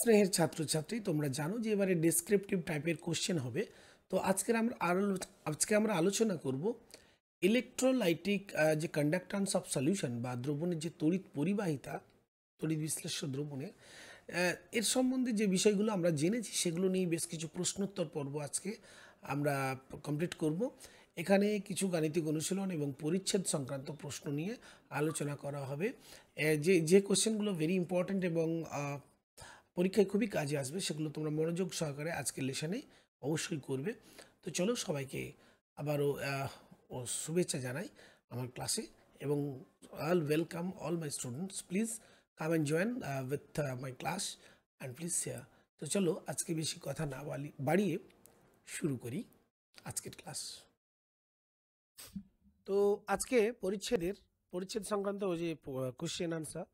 স্নেহের ছাত্রছাত্রী, তোমরা জানো যে এবারে ডেসক্রিপটিভ টাইপের কোশ্চেন হবে। তো আজকে আমরা আলোচনা করব ইলেকট্রোলাইটিক যে কন্ডাক্ট্যান্স অফ সলিউশন বা দ্রবণের যে তড়িৎ পরিবাহিতা, তড়িৎ বিশ্লেষ্য দ্রবণের এর সম্বন্ধে যে বিষয়গুলো আমরা জেনেছি সেগুলো নিয়ে বেশ কিছু প্রশ্নোত্তর পর্ব আজকে আমরা কমপ্লিট করব। এখানে কিছু গাণিতিক অনুশীলন এবং পরিচ্ছেদ সংক্রান্ত প্রশ্ন নিয়ে আলোচনা করা হবে। যে কোশ্চেনগুলো ভেরি ইম্পর্ট্যান্ট এবং পরীক্ষায় খুবই কাজে আসবে, সেগুলো তোমরা মনোযোগ সহকারে আজকের লেসনে অবশ্যই করবে। তো চলো, সবাইকে আবারও শুভেচ্ছা জানাই আমার ক্লাসে, এবং all welcome all my students. Please come and join with my class and please share. তো চলো, আজকে বেশি কথা না বাড়িয়ে শুরু করি আজকের ক্লাস। তো আজকে পরিচ্ছেদ সংক্রান্ত যে কোশ্চেন আনসার,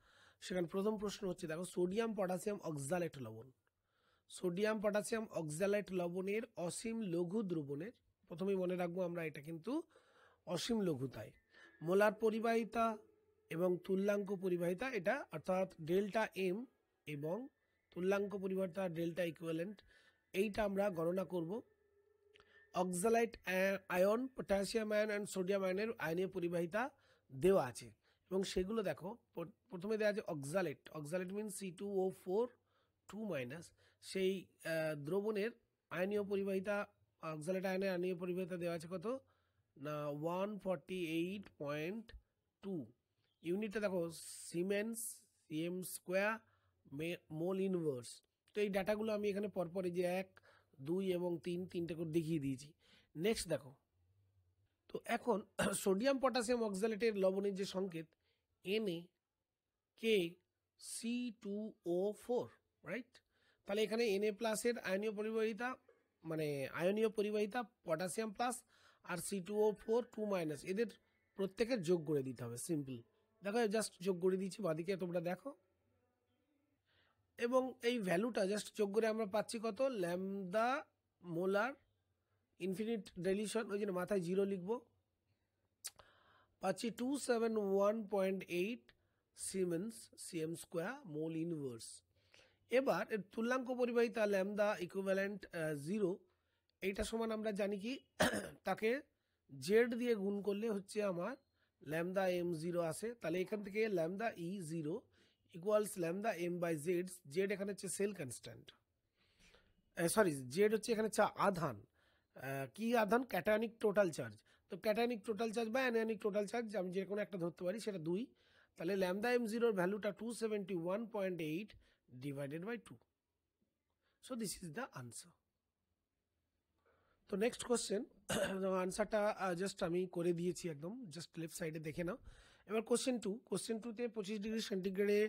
সেখানে প্রথম প্রশ্ন হচ্ছে, দেখো, সোডিয়াম পটাশিয়াম অক্সালেট লবণ, সোডিয়াম পটাশিয়াম অক্সালেট লবণের অসীম লঘু দ্রবণের, প্রথমেই মনে রাখবো আমরা এটা কিন্তু অসীম লঘুতায়, মোলার পরিবাহিতা এবং তুল্যাঙ্ক পরিবাহিতা এটা, অর্থাৎ ডেল্টা এম এবং তুল্যাঙ্ক পরিবাহিতা ডেল্টা ইকুইভ্যালেন্ট, এইটা আমরা গণনা করব। অক্সালাইট আয়ন, পটাশিয়াম আয়ন অ্যান্ড সোডিয়াম আয়নের আয়নীয় পরিবাহিতা দেওয়া আছে, এবং সেগুলো দেখো। প্রথমে দেওয়া আছে অক্সালেট মিনস C2O4 2-, সেই দ্রবণের আয়নীয় পরিবাহিতা, অক্সালেট আয়নের আয়নীয় পরিবাহিতা দেওয়া আছে কত না 148.2। ইউনিটটা দেখো siemens, CM square, mole inverse. তো এই ডাটাগুলো আমি এখানে পরপর এই যে 1, 2 এবং 3 তিনটে করে দেখিয়ে দিয়েছি। নেক্সট দেখো, তো এখন সোডিয়াম পটাশিয়াম অক্সালেটের লবণের যে সংকেত NaKC2O4, রাইট? তাহলে এখানে Na প্লাসের আয়নীয় পরিবাহিতা, মানে আয়নীয় পরিবাহিতা পটাশিয়াম প্লাস আর C2O4 2-, এদের প্রত্যেকের যোগ করে দিতে হবে। সিম্পল, দেখো জাস্ট যোগ করে দিচ্ছি বাদিকে, তোমরা দেখো, এবং এই ভ্যালুটা জাস্ট যোগ করে আমরা পাচ্ছি কত, ল্যামদা মোলার ইনফিনিট ডেলিশন, ওই জন্য মাথায় 0 লিখবো, পাচ্ছি 271.8 siemens CM square mole inverse. এবার এর তুল্যাঙ্ক পরিবাহিতা ল্যামদা ইকুইভ্যালেন্ট 0, এইটা সমান আমরা জানি কি তাকে জেড দিয়ে গুণ করলে হচ্ছে আমার ল্যামদা M0 আসে। তাহলে এখান থেকে ল্যামদা E0 ইকুয়ালস ল্যামদা M/Z। জেড এখানে হচ্ছে সেল কনস্ট্যান্ট, সরি, জেড হচ্ছে এখানে হচ্ছে আধান। কি আধান? Cationic total charge. তো ক্যাটায়নিক টোটাল চার্জ বা অ্যানায়নিক টোটাল চার্জ আমি যে কোনো একটা ধরতে পারি, সেটা 2। তাহলে ল্যামদা M0-র ভ্যালুটা 271.8 divided by 2। So this is the answer. তো নেক্সট কোশ্চেন, আনসারটা জাস্ট আমি করে দিয়েছি, একদম জাস্ট লেফট সাইডে দেখে নাও। এবার কোশ্চেন 2, কোশ্চেন 2তে 25 ডিগ্রি সেন্টিগ্রেডে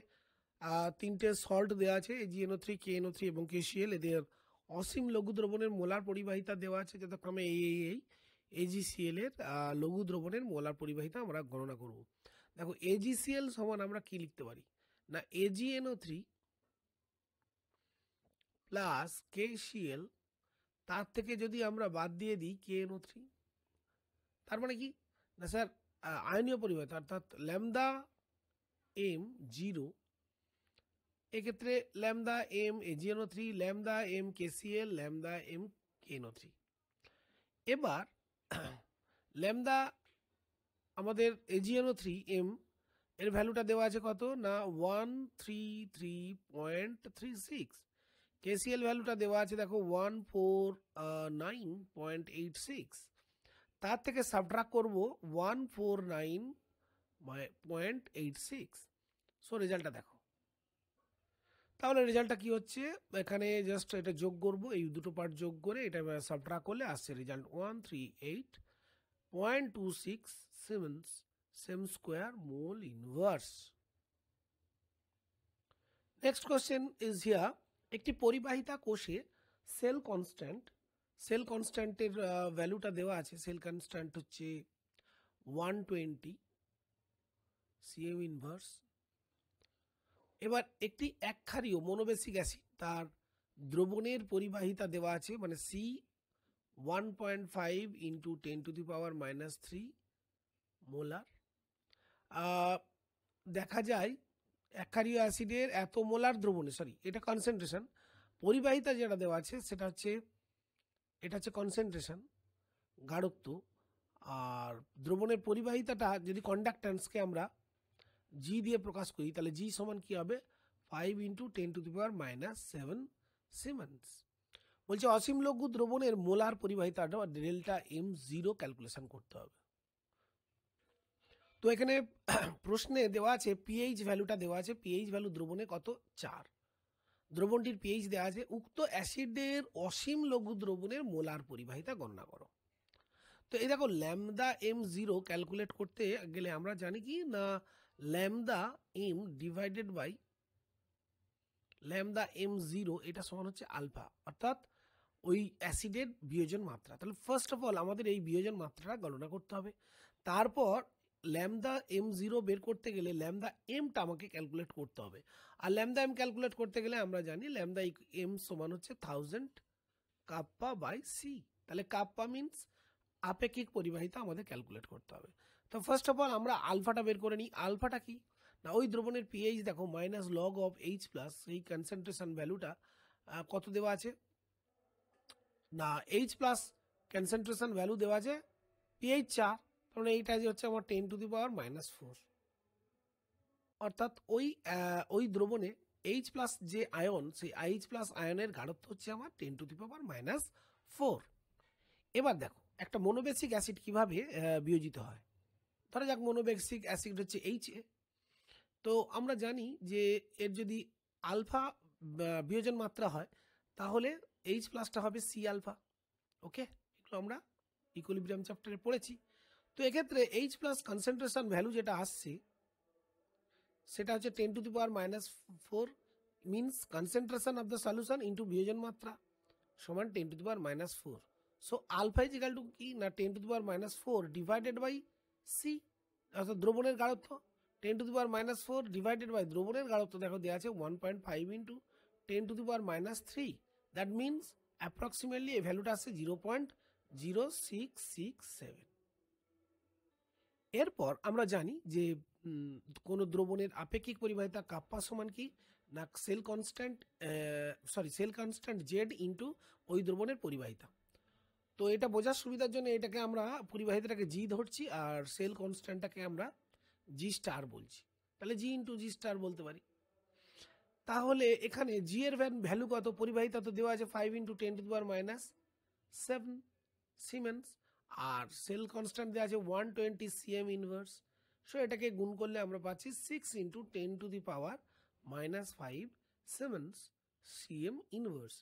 তিনটে সল্ট দেওয়া আছে, AgNO3, KNO3 এবং KCl। এদের অসীম লঘু দ্রবণের মোলার পরিবাহিতা দেওয়া আছে যথাক্রমে এই AgCl এর লঘু দ্রবণের মোলার পরিবাহিতা আমরা গণনা করব। দেখো, AgCl সমান আমরা কি লিখতে পারি না, AgNO3 প্লাস KCl, তার থেকে যদি আমরা বাদ দিয়ে দিই KNO3, তার মানে কি না স্যার, আয়নীয় পরিবাহিতা অর্থাৎ ল্যামদা M0, এক্ষেত্রে ল্যামদা M AgNO3, ল্যামদা M KCl, ল্যামদা M KNO3। এবার ল্যামদা আমাদের AgNO3 M এর ভ্যালুটা দেওয়া আছে কত না 133.36। KCl ভ্যালুটা দেওয়া আছে দেখো 149.86। তার থেকে সাবট্রাক্ট করব 149.86। সো রেজাল্টটা দেখো। তাহলে রেজাল্টটা কি হচ্ছে, এখানে জাস্ট এটা যোগ করব, এই দুটো পার্ট যোগ করে এটা সাবট্রাক্ট করলে আসছে result 138.26 siemens same square mole inverse. Next question is here, একটি পরিবাহিতা কোষে সেল কনস্ট্যান্টের ভ্যালুটা দেওয়া আছে। সেল কনস্ট্যান্ট হচ্ছে 120 সিএম ইনভার্স। এবার একটি একক্ষারীয় মনোবেসিক অ্যাসিড, তার দ্রবণের পরিবাহিতা দেওয়া আছে, মানে C 1.5 × 10⁻³ মোলার। দেখা যায় ক্ষারীয় অ্যাসিডের এত মোলার দ্রবণে, সরি এটা কনসেন্ট্রেশন, পরিবাহিতা যেটা দেওয়া আছে সেটা হচ্ছে, এটা হচ্ছে কনসেন্ট্রেশন গাঢ়ত্ব, আর দ্রবণের পরিবাহিতাটা যদি কন্ডাক্ট্যান্সকে আমরা জি দিয়ে প্রকাশ করি তাহলে জি সমান কি হবে 5 × 10⁻⁻7 সিমেন্স। বলছে অসীম লঘু দ্রবণের মোলার পরিবাহিতাটা ডেল্টা এম জিরো ক্যালকুলেশন করতে হবে। তো এখানে প্রশ্নে দেওয়া আছে পিএইচ ভ্যালুটা দেওয়া আছে, পিএইচ ভ্যালু দ্রবণে কত 4, দ্রবণটির পিএইচ দেওয়া আছে, উক্ত অ্যাসিডের অসীম লঘু দ্রবণের মোলার পরিবাহিতা গণনা করো। তো এই দেখো ল্যামদা এম জিরো ক্যালকুলেট করতে গেলে আমরা জানি কি না, lambda M divided by lambda M zero এটা সমান হচ্ছে আলফা, অর্থাৎ ওই অ্যাসিডের বিয়োজন মাত্রা। তাহলে ফার্স্ট অফ অল আমাদের এই বিয়োজন মাত্রাটা গণনা করতে হবে, তারপর ল্যামদা এম জিরো বের করতে গেলে ল্যামদা এমটা আমাকে ক্যালকুলেট করতে হবে। আর ল্যামদা এম ক্যালকুলেট করতে গেলে আমরা জানি ল্যামদা এম সমান হচ্ছে 1000 কাপ্পা বাই সি। তাহলে কাপ্পা মিনস আপেক্ষিক পরিবাহিতা আমাদের ক্যালকুলেট করতে হবে। তো ফার্স্ট অফ অল আমরা আলফাটা বের করে নিই। আলফাটা কি না, ওই দ্রবণের পিএইচ দেখো minus log of H plus, এই কনসেন্ট্রেশন ভ্যালুটা কত দেওয়া আছে না, এইচ প্লাস কনসেন্ট্রেশন ভ্যালু দেওয়া আছে পিএইচ 4, কারণ এইটা যে হচ্ছে আমার 10⁻⁻4, অর্থাৎ ওই দ্রবণে এইচ প্লাস যে আয়ন, সেই এইচ প্লাস আয়নের গাঢ়ত্ব হচ্ছে আমার 10⁻⁻4। এবার দেখো একটা মনোবেসিক অ্যাসিড কিভাবে বিয়োজিত হয়। ধরা যাক মনোবেসিক অ্যাসিড হচ্ছে এইচএ, তো আমরা জানি যে এর যদি আলফা বিয়োজন মাত্রা হয় তাহলে এইচ প্লাসটা হবে সি আলফা। ওকে, এগুলো আমরা ইকুইলিব্রিয়াম চ্যাপ্টারে পড়েছি। তো এক্ষেত্রে এইচ প্লাস কনসেন্ট্রেশন ভ্যালু যেটা আসছে সেটা হচ্ছে 10⁻⁻4 means concentration of the solution into বিয়োজন মাত্রা সমান 10⁻⁻4। So alpha is equal to কি না 10⁻⁻4 ডিভাইডেড বাই সি, অর্থাৎ দ্রবণের গাঢ়ত্ব 10⁻⁻4 ডিভাইডেড বাই দ্রবণের গাঢ়ত্ব দেখো দেওয়া আছে 1.5 × 10⁻³ দ্যাট মিনস অ্যাপ্রক্সিমেটলি এই ভ্যালুটা আসছে 0.0667। এরপর আমরা জানি যে কোনো দ্রবণের আপেক্ষিক পরিবাহিতা কাপ্পা সমান কি না সেল কনস্ট্যান্ট জেড ইন্টু ওই দ্রবণের পরিবাহিতা। তো এটা বোঝার সুবিধার জন্য এটাকে আমরা পরিবাহিতাটাকে জি ধরছি আর সেল কনস্ট্যান্টটাকে আমরা জি স্টার বলছি, তাহলে জি ইন্টু জি স্টার বলতে পারি। তাহলে এখানে জি এর ভ্যালু কত, পরিবাহিতা তো দেওয়া আছে 5 × 10⁻⁷ সিমেন্স, আর সেল কনস্ট্যান্ট দেওয়া আছে 120 সিএম ইনভার্স। সো এটাকে গুণ করলে আমরা পাচ্ছি 6 × 10⁻⁻5 সিমেন্স সিএম ইনভার্স।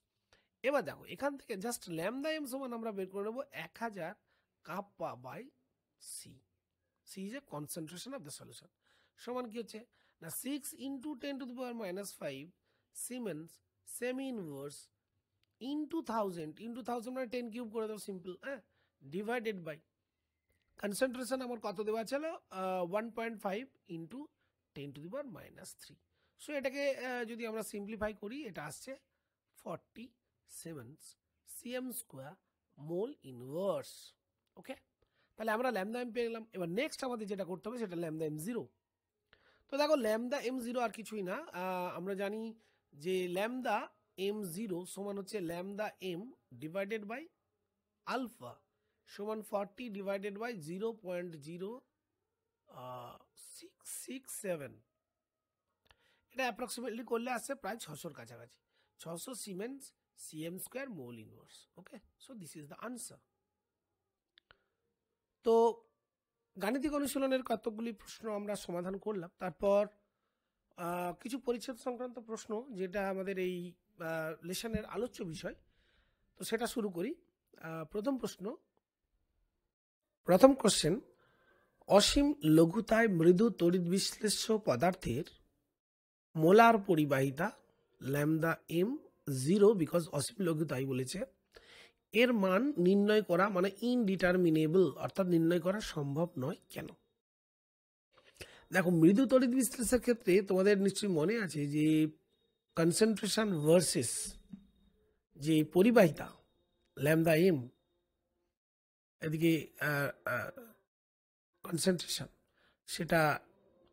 এবার দেখো এখান থেকে জাস্ট ল্যামদা এম সমান আমরা বের করে নেবো 1000 kappa by C, C is a concentration of the solution, সমান কি হচ্ছে না 6 × 10⁻⁵ সিমেন্স সেমি ইনভার্স ইন্টু 1000 মানে 10 কিউব করে দাও সিম্পল, হ্যাঁ, ডিভাইডেড বাই কনসেন্ট্রেশন আমার কত দেওয়া ছিল 1.5 × 10⁻⁻3। সো এটাকে যদি আমরা সিম্পলিফাই করি এটা আসছে 47 cm² মোল ইনভার্স। ওকে, তাহলে আমরা ল্যামদা এম পেয়ে গেলাম। এবার নেক্সট আমাদের যেটা করতে হবে সেটা ল্যামদা এম জিরো। তো দেখো ল্যামদা এম জিরো আর কিছুই না, আমরা জানি যে ল্যামদা এম জিরো সমান হচ্ছে lambda M divided by alpha সমান 40 ডিভাইডেড বাই 0.0667। এটা অ্যাপ্রক্সিমেটলি করলে আসছে প্রায় 600-র কাছাকাছি, 600 siemens cm² mole inverse. Okay, so this is the answer. তো গাণিতিক অনুশীলনের কতগুলি প্রশ্ন আমরা সমাধান করলাম, তারপর কিছু পরিচ্ছেদ সংক্রান্ত প্রশ্ন যেটা আমাদের এই লেসনের আলোচ্য বিষয়, তো সেটা শুরু করি। প্রথম কোশ্চেন, অসীম লঘুতায় মৃদু তড়িৎ বিশ্লেষ্য পদার্থের মোলার পরিবাহিতা ল্যামদা এম জিরো, বিকজ অসীম লঘুতায় বলেছে, এর মান নির্ণয় করা মানে ইনডিটারমিনেবল, অর্থাৎ নির্ণয় করা সম্ভব নয় কেন। দেখো মৃদু তড়িৎ বিশ্লেষণের ক্ষেত্রে তোমাদের নিশ্চয়ই মনে আছে যে কনসেন্ট্রেশন ভার্সেস যে পরিবাহিতা ল্যামদা এম, এদিকে কনসেন্ট্রেশন, সেটা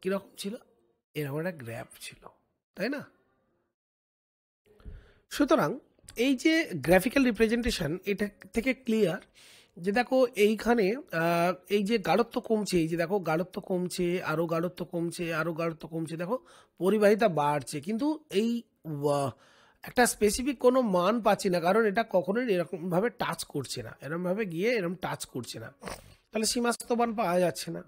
কীরকম ছিল, এরকম একটা গ্রাফ ছিল, তাই না? সুতরাং এই যে গ্রাফিক্যাল রিপ্রেজেন্টেশন, এটা থেকে ক্লিয়ার যে দেখো এইখানে এই যে গাঢ়ত্ব কমছে, এই যে দেখো গাঢ়ত্ব কমছে, আরও গাঢ়ত্ব কমছে, আরও গাঢ়ত্ব কমছে, দেখো পরিবাহিতা বাড়ছে, কিন্তু এই একটা স্পেসিফিক কোনো মান পাচ্ছি না, কারণ এটা কখনোই এরকমভাবে টাচ করছে না, এরকমভাবে গিয়ে এরকম টাচ করছে না, তাহলে সীমাস্ত মান পাওয়া যাচ্ছে না।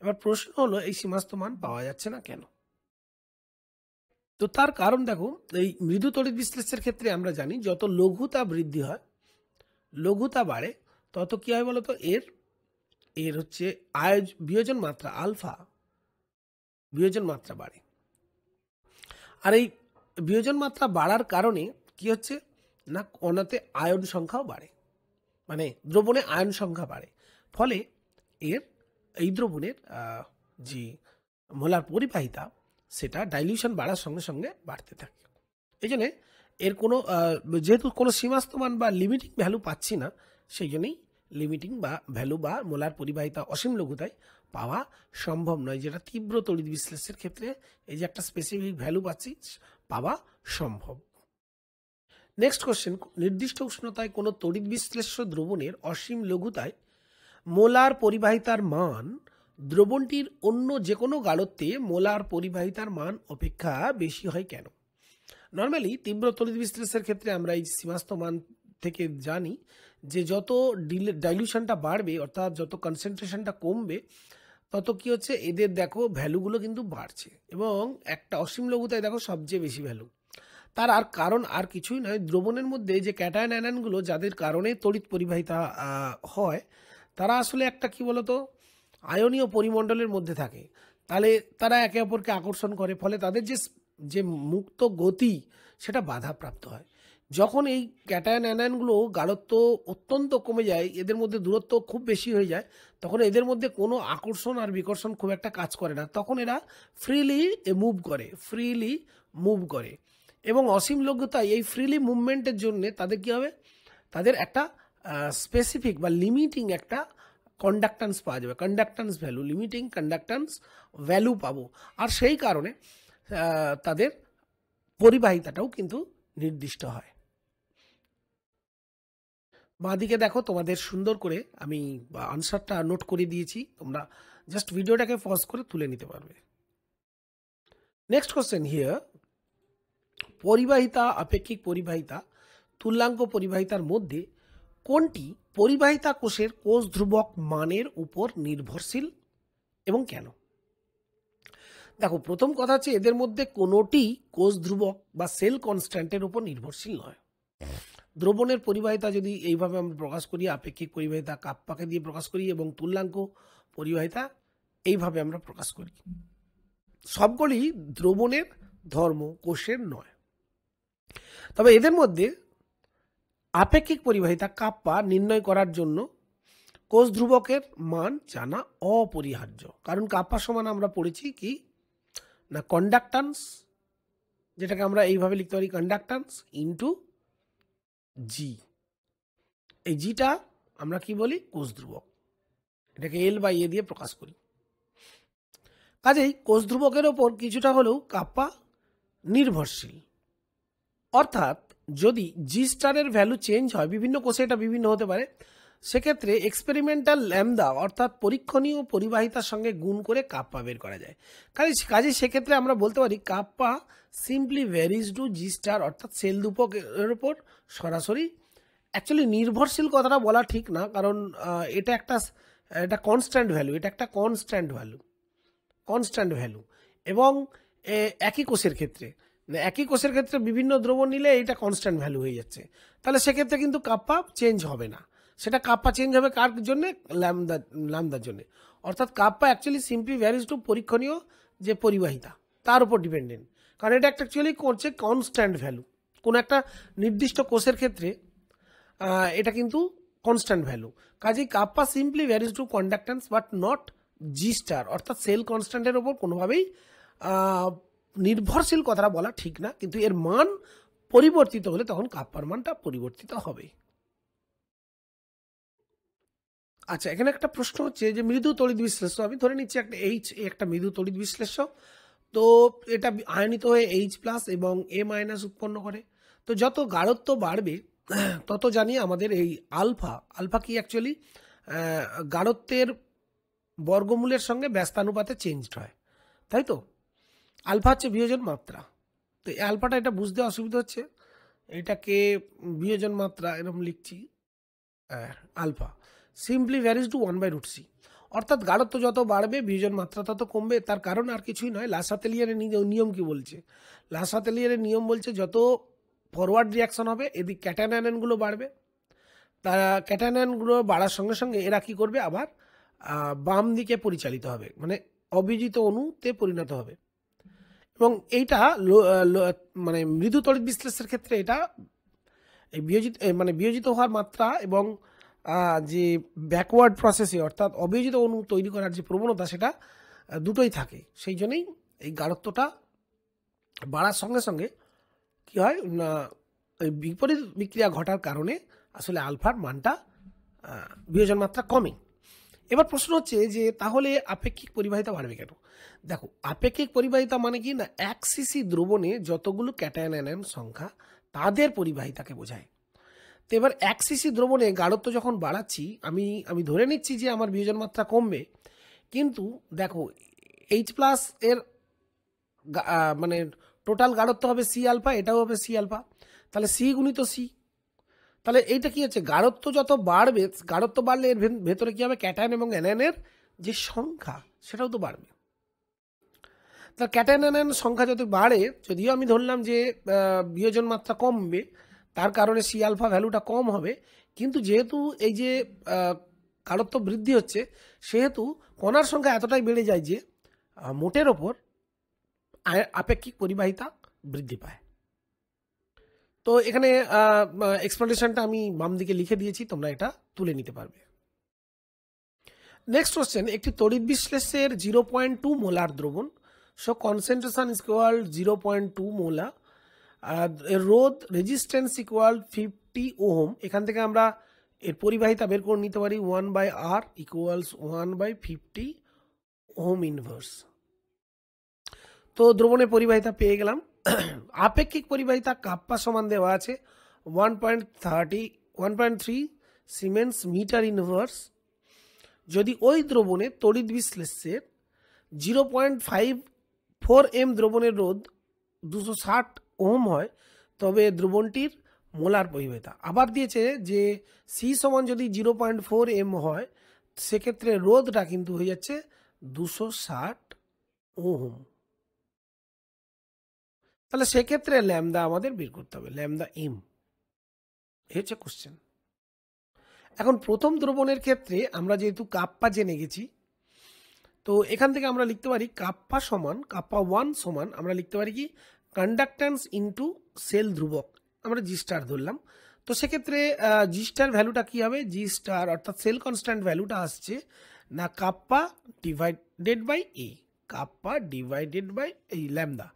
এবার প্রশ্ন হলো এই সীমাস্ত মান পাওয়া যাচ্ছে না কেন? তো তার কারণ দেখো, এই মৃদু তড়িৎ বিশ্লেষের ক্ষেত্রে আমরা জানি যত লঘুতা বৃদ্ধি হয়, লঘুতা বাড়ে, তত কি হয় বলতো, এর হচ্ছে বিয়োজন মাত্রা আলফা, বিয়োজন মাত্রা বাড়ে। আর এই বিয়োজন মাত্রা বাড়ার কারণে কি হচ্ছে না, কণাতে আয়ন সংখ্যাও বাড়ে, মানে দ্রবণে আয়ন সংখ্যা বাড়ে, ফলে এই দ্রবণের যে মোলার পরিবাহিতা, সেটা ডাইলিউশন বাড়ার সঙ্গে সঙ্গে বাড়তে থাকে। এই জন্যে এর কোনো যেহেতু কোনো সীমাস্ত মান বা লিমিটিং ভ্যালু পাচ্ছি না, সেই জন্যই লিমিটিং বা ভ্যালু বা মোলার পরিবাহিতা অসীম লঘুতায় পাওয়া সম্ভব নয়, যেটা তীব্র তড়িৎ বিশ্লেষের ক্ষেত্রে এই যে একটা স্পেসিফিক ভ্যালু পাচ্ছি, পাওয়া সম্ভব। নেক্সট কোশ্চেন, নির্দিষ্ট উষ্ণতায় কোনো তড়িৎ বিশ্লেষ্য দ্রবণের অসীম লঘুতায় মোলার পরিবাহিতার মান দ্রবণটির অন্য যে কোনো গাঢ়ত্বে মোলার পরিবাহিতার মান অপেক্ষা বেশি হয় কেন? নর্মালি তীব্র তড়িৎ বিশ্লেষের ক্ষেত্রে আমরা এই সীমাস্ত মান থেকে জানি যে যত ডাইলিউশনটা বাড়বে, অর্থাৎ যত কনসেন্ট্রেশনটা কমবে, তত কি হচ্ছে, এদের দেখো ভ্যালুগুলো কিন্তু বাড়ছে, এবং একটা অসীম লঘুতায় দেখো সবচেয়ে বেশি ভ্যালু। তার আর কারণ আর কিছুই নয়, দ্রবণের মধ্যে যে ক্যাটায়ন অ্যানায়নগুলো যাদের কারণে তড়িৎ পরিবাহিতা হয়, তারা আসলে একটা কি বলতো, আয়নীয় পরিমণ্ডলের মধ্যে থাকে, তাহলে তারা একে অপরকে আকর্ষণ করে, ফলে তাদের যে মুক্ত গতি সেটা বাধাপ্রাপ্ত হয়। যখন এই ক্যাটায়ন অ্যানায়নগুলো গাঢ়ত্ব অত্যন্ত কমে যায়, এদের মধ্যে দূরত্ব খুব বেশি হয়ে যায়, তখন এদের মধ্যে কোনো আকর্ষণ আর বিকর্ষণ খুব একটা কাজ করে না, তখন এরা ফ্রিলি মুভ করে। এবং অসীম লঘুতায় এই ফ্রিলি মুভমেন্টের জন্যে তাদের কী হবে, তাদের একটা স্পেসিফিক বা লিমিটিং একটা কন্ডাক্ট্যান্স পাওয়া যাবে, conductance value, limiting conductance value পাবো, আর সেই কারণে তাদের পরিবাহিতাটাও কিন্তু নির্দিষ্ট হয়। বাঁদিকে দেখো তোমাদের সুন্দর করে আমি আনসারটা নোট করে দিয়েছি, তোমরা জাস্ট ভিডিওটাকে পজ করে তুলে নিতে পারবে। নেক্সট কোশ্চেন হিয়ার, পরিবাহিতা, আপেক্ষিক পরিবাহিতা, তুল্যাঙ্ক পরিবাহিতার মধ্যে কোনটি পরিবাহিতা কোষের কোষ ধ্রুবক মানের উপর নির্ভরশীল এবং কেন? দেখো, প্রথম কথা হচ্ছে এদের মধ্যে কোনোটি কোষ ধ্রুবক বা সেল কনস্ট্যান্টের উপর নির্ভরশীল নয়। দ্রবণের পরিবাহিতা যদি এইভাবে আমরা প্রকাশ করি, আপেক্ষিক পরিবাহিতা কাপ্পাকে দিয়ে প্রকাশ করি, এবং তুল্যাঙ্ক পরিবাহিতা এইভাবে আমরা প্রকাশ করি, সবগুলি দ্রবণের ধর্ম, কোষের নয়। তবে এদের মধ্যে আপেক্ষিক পরিবাহিতা কাপ্পা নির্ণয় করার জন্য কোষ ধ্রুবকের মান জানা অপরিহার্য, কারণ কাপ্পা সমান আমরা পড়েছি কি না, কন্ডাক্ট্যান্স, যেটাকে আমরা এইভাবে লিখতে পারি, কন্ডাক্ট্যান্স ইন্টু জি। এই জিটা আমরা কি বলি, কোষ ধ্রুবক, এটাকে L/A দিয়ে প্রকাশ করি। কাজেই কোষ ধ্রুবকের ওপর কিছুটা হলেও কাপ্পা নির্ভরশীল, অর্থাৎ যদি জি স্টারের ভ্যালু চেঞ্জ হয়, বিভিন্ন কোষে এটা বিভিন্ন হতে পারে, সেক্ষেত্রে এক্সপেরিমেন্টাল ল্যামডা অর্থাৎ পরীক্ষণীয় পরিবাহিতার সঙ্গে গুণ করে কাপ্পা বের করা যায়। কাজে সেক্ষেত্রে আমরা বলতে পারি কাপ্পা সিম্পলি ভ্যারিজ টু জি স্টার, অর্থাৎ সেল ধ্রুবকের ওপর সরাসরি, অ্যাকচুয়ালি নির্ভরশীল কথাটা বলা ঠিক না, কারণ এটা কনস্ট্যান্ট ভ্যালু, এটা একটা কনস্ট্যান্ট ভ্যালু, এবং একই কোষের ক্ষেত্রে বিভিন্ন দ্রবণ নিলে এটা কনস্ট্যান্ট ভ্যালু হয়ে যাচ্ছে, তাহলে সেক্ষেত্রে কিন্তু কাপ্পা চেঞ্জ হবে না, সেটা কাপ্পা চেঞ্জ হবে কার জন্যে, ল্যামদার জন্যে, অর্থাৎ kappa actually simply varies to পরীক্ষণীয় যে পরিবাহিতা তার উপর ডিপেন্ডেন্ট, কারণ এটা একটা অ্যাকচুয়ালি করছে কনস্ট্যান্ট ভ্যালু, কোনো একটা নির্দিষ্ট কোষের ক্ষেত্রে এটা কিন্তু কনস্ট্যান্ট ভ্যালু। কাজেই kappa simply varies to conductance but not G star, অর্থাৎ সেল কনস্ট্যান্টের ওপর কোনোভাবেই নির্ভরশীল কথাটা বলা ঠিক না, কিন্তু এর মান পরিবর্তিত হলে তখন কাপ্পার মানটা পরিবর্তিত হবে। আচ্ছা, এখানে একটা প্রশ্ন হচ্ছে যে মৃদু তড়িৎ বিশ্লেষ্য, আমি ধরে নিচ্ছি একটা মৃদু তড়িৎ বিশ্লেষ্য, তো এটা আয়নিত হয়ে H প্লাস এবং A মাইনাস উৎপন্ন করে। তো যত গাঢ়ত্ব বাড়বে তত জানি আমাদের এই আলফা কি অ্যাকচুয়ালি গাঢ়ত্বের বর্গমূলের সঙ্গে ব্যস্তানুপাতে চেঞ্জড হয়, তাই তো? আলফা হচ্ছে বিয়োজন মাত্রা। তো এই আলফাটা এটা বুঝতে অসুবিধা হচ্ছে, এটাকে বিয়োজন মাত্রা এরকম লিখছি alpha simply varies two 1/√c। অর্থাৎ গাঢ়ত্ব যত বাড়বে বিয়োজন মাত্রা তত কমবে। তার কারণ আর কিছুই নয়, লাসাতেলিয়ারের নিয়ম কি বলছে? লাসাতেলিয়ারের নিয়ম বলছে যত ফরওয়ার্ড রিয়াকশন হবে এদিক ক্যাটায়ন আয়নগুলো বাড়বে, তারা ক্যাটায়ন আয়নগুলো বাড়ার সঙ্গে সঙ্গে এরা কী করবে, আবার বাম দিকে পরিচালিত হবে, মানে অবিজিত অণুতে পরিণত হবে। এবং এইটা মানে মৃদু তড়িৎ বিশ্লেষণের ক্ষেত্রে এটা এই বিয়োজিত হওয়ার মাত্রা এবং যে ব্যাকওয়ার্ড প্রসেসে অর্থাৎ অবিয়োজিত অণু তৈরি করার যে প্রবণতা সেটা দুটোই থাকে। সেই জন্যই এই গাঢ়ত্বটা বাড়ার সঙ্গে সঙ্গে কী হয় না, এই বিপরীত বিক্রিয়া ঘটার কারণে আসলে আলফার মানটা বিয়োজন মাত্রা কমে। এবার প্রশ্ন হচ্ছে যে তাহলে আপেক্ষিক পরিবাহিতা বাড়বে কেন? দেখো, আপেক্ষিক পরিবাহিতা মানে কি না, 1 সিসি দ্রবণে যতগুলো ক্যাটায়ন আয়ন সংখ্যা তাদের পরিবাহিতাকে বোঝায়। তো এবার 1 সিসি দ্রবণে গাঢ়ত্ব যখন বাড়াচ্ছি আমি ধরে নিচ্ছি যে আমার বিয়োজন মাত্রা কমবে, কিন্তু দেখো H প্লাস এর মানে টোটাল গাঢ়ত্ব হবে C আলফা, এটাও হবে C আলফা, তাহলে C গুণিত C। তাহলে এইটা কি হচ্ছে, গাঢ়ত্ব যত বাড়বে, গাঢ়ত্ব বাড়লে এর ভেতরে কি হবে, ক্যাটায়ন এবং অ্যানায়নের যে সংখ্যা সেটাও তো বাড়বে। তার ক্যাটায়ন অ্যানায়ন সংখ্যা যদি বাড়ে, যদিও আমি ধরলাম যে বিয়োজন মাত্রা কমবে, তার কারণে C আলফা ভ্যালুটা কম হবে, কিন্তু যেহেতু এই যে গাঢ়ত্ব বৃদ্ধি হচ্ছে সেহেতু কণার সংখ্যা এতটাই বেড়ে যায় যে মোটের ওপর আপেক্ষিক পরিবাহিতা বৃদ্ধি পায়। তো এখানে এক্সপ্লেনেশনটা আমি বাম দিকে লিখে দিয়েছি, তোমরা এটা তুলে নিতে পারবে। নেক্সট কোশ্চেন, একটি তড়িৎ বিশ্লেষের 0.2 মোলার দ্রবণ, সো কনসেন্ট্রেশন ইজ ইকুয়াল 0.2 মোলা, রোধ রেজিস্ট্যান্স ইকুয়াল 50 ওহম। এখান থেকে আমরা এর পরিবাহিতা বের করে নিতে পারি 1/R ইকুয়ালস 1/50 ওহম ইনভার্স। তো দ্রবণের পরিবাহিতা পেয়ে গেলাম। আপেক্ষিক পরিবাহিতা কাপ্পা সমান দেওয়া আছে 1.3 সিমেন্স মিটার ইনভার্স। যদি ওই দ্রবণে তড়িৎ বিশ্লেষের 0.54 এম দ্রবণের রোধ 260 ওহম হয়, তবে দ্রবণটির মোলার পরিবাহিতা। আবার দিয়েছে যে সি সমান যদি 0.4 এম হয়, সেক্ষেত্রে রোধটা কিন্তু হয়ে যাচ্ছে 260 ওহম। তাহলে সেক্ষেত্রে ল্যামদা আমাদের বের করতে হবে, ল্যামদা এম। এই হচ্ছে কোশ্চেন। এখন প্রথম দ্রবণের ক্ষেত্রে আমরা যেহেতু কাপ্পা জেনে গেছি, তো এখান থেকে আমরা লিখতে পারি কাপ্পা 1 সমান আমরা লিখতে পারি কি কন্ডাক্ট্যান্স ইন্টু সেল ধ্রুবক, আমরা জি স্টার ধরলাম। তো সেক্ষেত্রে জি স্টার ভ্যালুটা কী হবে, জি স্টার অর্থাৎ সেল কনস্ট্যান্ট ভ্যালুটা আসছে না kappa divided by A, kappa divided by এই ল্যামদা।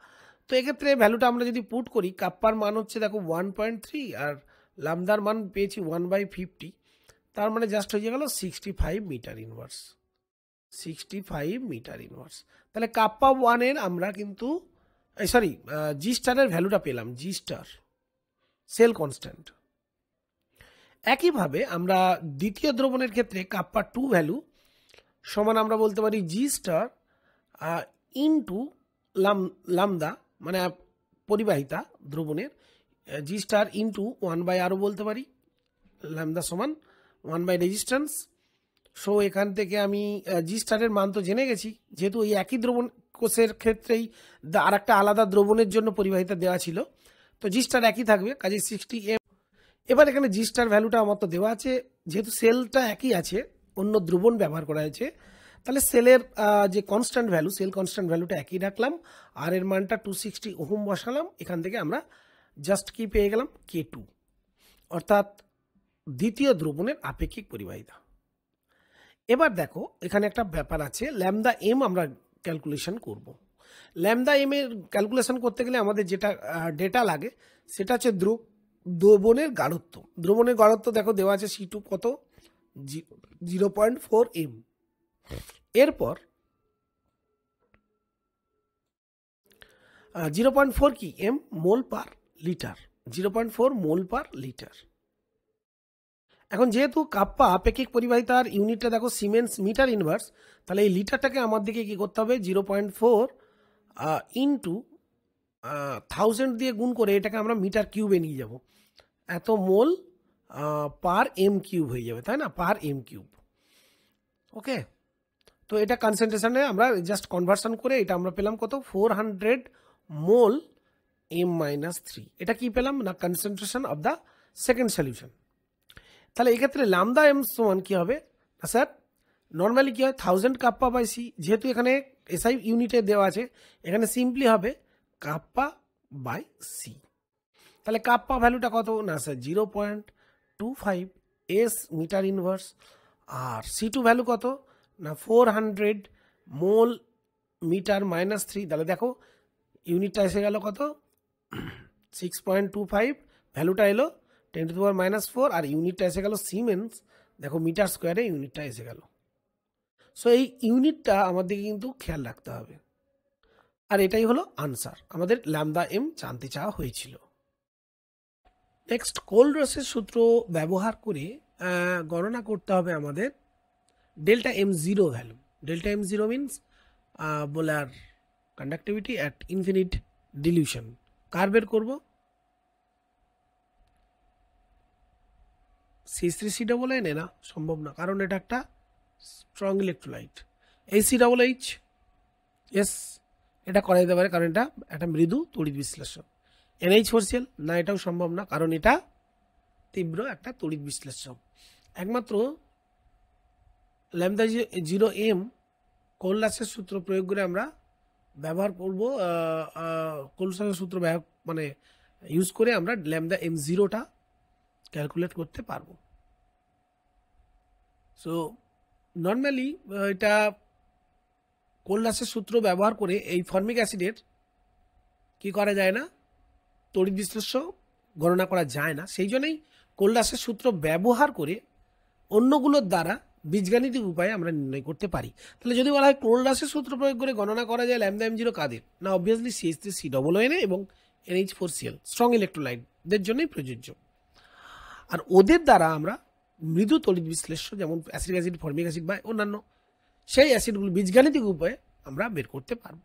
তো এক্ষেত্রে ভ্যালুটা আমরা যদি পুট করি, কাপ্পার মান হচ্ছে দেখো 1.3 আর ল্যামদার মান পেয়েছি 1/50, তার মানে জাস্ট হয়ে গেল 65 মিটার ইনভার্স, 65 মিটার ইনভার্স। তাহলে কাপ্পা 1 এর আমরা কিন্তু জি স্টারের ভ্যালুটা পেলাম, জি স্টার সেল কনস্ট্যান্ট। একইভাবে আমরা দ্বিতীয় দ্রবণের ক্ষেত্রে কাপ্পা 2 ভ্যালু সমান আমরা বলতে পারি জি স্টার ইনটু ল্যামদা, মানে পরিবাহিতা দ্রবণের জি স্টার ইন্টু 1/R বলতে পারি, ল্যামদা সমান 1 রেজিস্ট্যান্স। সো এখান থেকে আমি জি স্টারের মান তো জেনে গেছি, যেহেতু এই একই দ্রবণ কোষের ক্ষেত্রেই আর একটা আলাদা দ্রবণের জন্য পরিবাহিতা দেওয়া ছিল, তো জি স্টার একই থাকবে, কাজে 60 এম। এবার এখানে জি স্টার ভ্যালুটা আমার তো দেওয়া আছে, যেহেতু সেলটা একই আছে, অন্য দ্রবণ ব্যবহার করা হয়েছে, তাহলে সেলের যে কনস্ট্যান্ট ভ্যালু, সেল কনস্ট্যান্ট ভ্যালুটা একই রাখলাম, আর এর মানটা 260 ওহম বসালাম। এখান থেকে আমরা জাস্ট কি পেয়ে গেলাম, K2, অর্থাৎ দ্বিতীয় দ্রবণের আপেক্ষিক পরিবাহিতা। এবার দেখো এখানে একটা ব্যাপার আছে, ল্যামদা এম আমরা ক্যালকুলেশন করব। ল্যামদা এম এর ক্যালকুলেশন করতে গেলে আমাদের যেটা ডেটা লাগে সেটা হচ্ছে দ্রবণের গাঢ়ত্ব। দ্রবণের গাঢ়ত্ব দেখো দেওয়া আছে C2 কত, 0.4 এম। এরপর 0.4 কি এম মোল পার লিটার, 0.4 মোল পার লিটার। এখন যেহেতু কাপ্পা আপেক্ষিক পরিবাহিতার ইউনিটটা দেখো সিমেন্স মিটার ইনভার্স, তাহলে এই লিটারটাকে আমার দিকে কি করতে হবে 0.4 ইন্টু 1000 দিয়ে গুণ করে এটাকে আমরা মিটার কিউবে নিয়ে যাব, এত মোল পার এম কিউব হয়ে যাবে, তাই না, পার এম কিউব। ওকে, তো এটা কনসেন্ট্রেশনে আমরা জাস্ট কনভার্সন করে এটা আমরা পেলাম কত 400 মোল m-3। এটা কি পেলাম না concentration of the second solution. তাহলে এক্ষেত্রে ল্যামদা এম সমান কি হবে না স্যার, নর্মালি কি হয় 1000 কাপ্পা বাই সি, যেহেতু এখানে এসআই ইউনিটে দেওয়া আছে এখানে সিম্পলি হবে কাপ্পা বাই সি। তাহলে কাপ্পা ভ্যালুটা কত না স্যার 0.25 এস মিটার ইনভার্স, আর C2 ভ্যালু কত না 400 মোল মিটার -3। তাহলে দেখো ইউনিটটা এসে গেল কত 6.25, ভ্যালুটা এলো 10⁻⁻⁴, আর ইউনিটটা এসে গেল সিমেন্স, দেখো মিটার স্কোয়ারে ইউনিটটা এসে গেল। সো এই ইউনিটটা আমাদেরকে কিন্তু খেয়াল রাখতে হবে। আর এটাই হলো আনসার, আমাদের ল্যামদা এম জানতে চাওয়া হয়েছিল। নেক্সট কোলরসের সূত্র ব্যবহার করে গণনা করতে হবে আমাদের delta m0 value. Delta m0 means molar conductivity at infinite dilution. কার বের করবো C3COO না সম্ভব না, কারণ এটা একটা স্ট্রং ইলেকট্রোলাইট। ACOH এস এটা করা যেতে পারে, কারণ এটা একটা মৃদু তড়িৎ বিশ্লেষক। NH4Cl না, এটাও সম্ভব না, কারণ এটা তীব্র একটা তড়িৎ বিশ্লেষক। একমাত্র ল্যামদা 0m কোলরাসের সূত্র প্রয়োগ করে আমরা ব্যবহার করব, কোলরাসের সূত্র মানে ইউজ করে আমরা ল্যামদা m0টা ক্যালকুলেট করতে পারবো। সো নর্মালি এটা কোলরাসের সূত্র ব্যবহার করে এই ফর্মিক অ্যাসিডের কি করা যায় না, তড়িৎ বিশ্লেষ্য গণনা করা যায় না, সেই জন্যই কোলরাসের সূত্র ব্যবহার করে অন্যগুলোর দ্বারা বীজগাণিতিক উপায়ে আমরা নির্ণয় করতে পারি। তাহলে যদি বলা হয় কোলরাসের সূত্র প্রয়োগ করে গণনা করা যায় ল্যামদা m0 কাদের, না অবভিয়াসলি CH3COO এবং NH4Cl স্ট্রং ইলেকট্রোলাইটদের জন্যই প্রযোজ্য। আর ওদের দ্বারা আমরা মৃদু তড়িৎ বিশ্লেষ্য যেমন অ্যাসিডিক অ্যাসিড, ফর্মিক অ্যাসিড বা অন্যান্য সেই অ্যাসিডগুলো বীজগাণিতিক উপায়ে আমরা বের করতে পারব।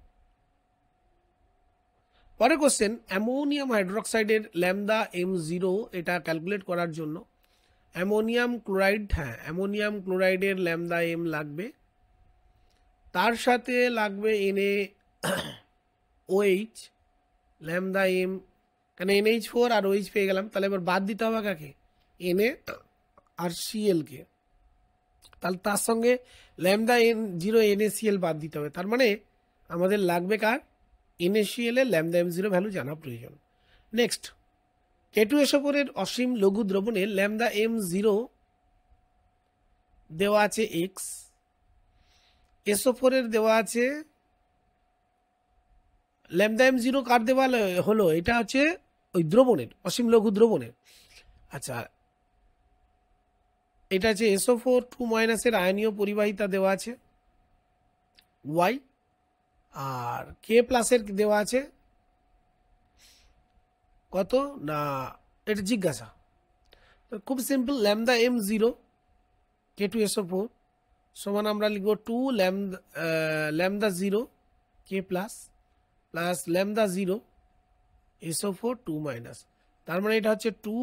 পরের কোশ্চেন, অ্যামোনিয়াম হাইড্রোক্সাইডের ল্যামদা m0 এটা ক্যালকুলেট করার জন্য অ্যামোনিয়াম ক্লোরাইড, হ্যাঁ অ্যামোনিয়াম ক্লোরাইডের ল্যামদা m লাগবে, তার সাথে লাগবে NaOH ল্যামদা m, কেন NH4 আর OH পেয়ে গেলাম, তাহলে এবার বাদ দিতে হবে কাকে, Na আর Cl কে, তাহলে তার সঙ্গে ল্যামদা m0 NaCl বাদ দিতে হবে, তার মানে আমাদের লাগবে কার NaCl এর ল্যামদা m0 ভ্যালু জানা প্রয়োজন। নেক্সট, K2SO4 এর অসীম লঘু দ্রবণের ল্যামদা m0 দেওয়া আছে x, SO4 এর দেওয়া আছে ল্যামদা m0 কার দেওয়া হলো, এটা হচ্ছে ওই দ্রবণের অসীম লঘু দ্রবণের। আচ্ছা, এটা হচ্ছে SO4 2- এর আয়নীয় পরিবাহিতা দেওয়া আছে y, আর K+ এর দেওয়া আছে কত না, এটা জিজ্ঞাসা। খুব সিম্পল, ল্যামদা m0 K2SO4 সমান আমরা লিখব 2 ল্যামদা 0 K+ প্লাস ল্যামদা 0 SO4 2-, তার মানে এটা হচ্ছে 2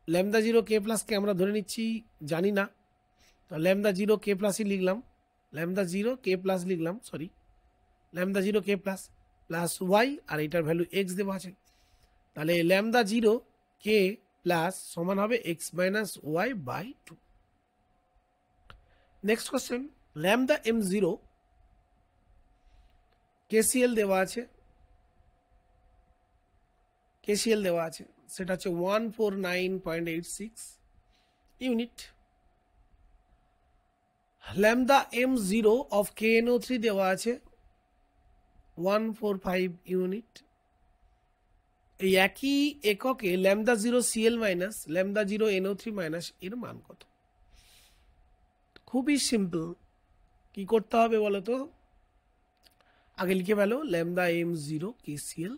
ল্যামদা 0 K+ কে আমরা ধরে নিচ্ছি জানি না, ল্যামদা 0 K+ই লিখলাম, ল্যামদা 0 K+ লিখলাম, সরি ল্যামদা 0 K+ প্লাস y, আর এটার ভ্যালু x দেওয়া আছে, তাহলে ল্যামদা 0 K+ সমান হবে x - y/2। Next question, ল্যামদা m0 KCl দেওয়া আছে, KCl দেওয়া আছে সেটা হচ্ছে 149.86 ইউনিট। ল্যামদা m0 অফ KNO3 দেওয়া আছে 145 ইউনিট। এই একই এককে ল্যামদা 0 Cl মাইনাস ল্যামদা 0 NO3 মাইনাস এর মান কত? খুবই সিম্পল, কি করতে হবে বলতো, আগে লিখে ফেলো ল্যামদা এম জিরো কেসিএল